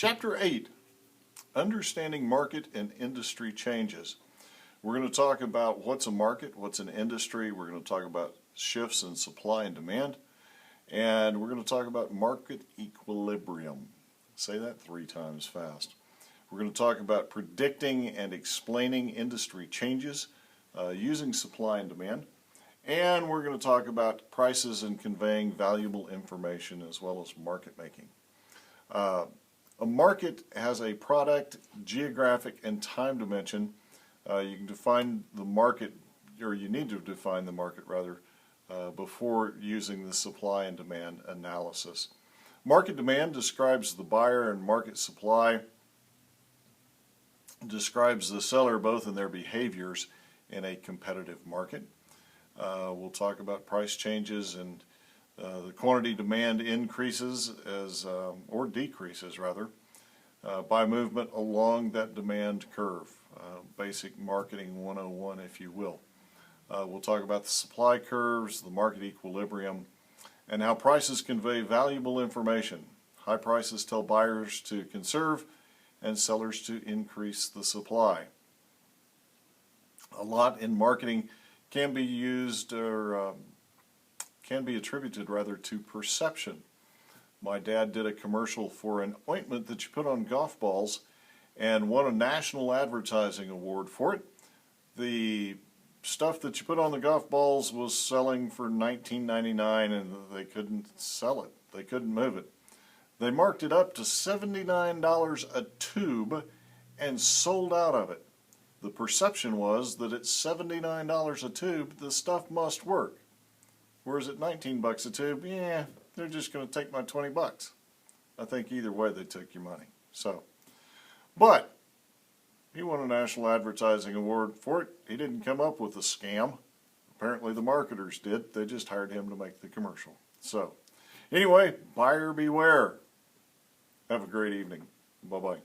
Chapter 8, Understanding Market and Industry Changes. We're going to talk about what's a market, what's an industry. We're going to talk about shifts in supply and demand. And we're going to talk about market equilibrium. Say that 3 times fast. We're going to talk about predicting and explaining industry changes using supply and demand. And we're going to talk about prices and conveying valuable information as well as market making. A market has a product, geographic, and time dimension. You can define the market, or you need to define the market rather, before using the supply and demand analysis. Market demand describes the buyer, and market supply describes the seller both in their behaviors in a competitive market. We'll talk about price changes and the quantity demand increases as or decreases rather by movement along that demand curve. Basic marketing 101, if you will. We'll talk about the supply curves, the market equilibrium, and how prices convey valuable information. High prices tell buyers to conserve and sellers to increase the supply. A lot in marketing can be used or can be attributed rather to perception. My dad did a commercial for an ointment that you put on golf balls and won a national advertising award for it. The stuff that you put on the golf balls was selling for $19.99 and they couldn't sell it. They couldn't move it. They marked it up to $79 a tube and sold out of it. The perception was that at $79 a tube, the stuff must work. Whereas at 19 bucks a tube, yeah, they're just going to take my 20 bucks. I think either way they took your money. But he won a national advertising award for it. He didn't come up with a scam. Apparently the marketers did. They just hired him to make the commercial. So, anyway, buyer beware. Have a great evening. Bye-bye.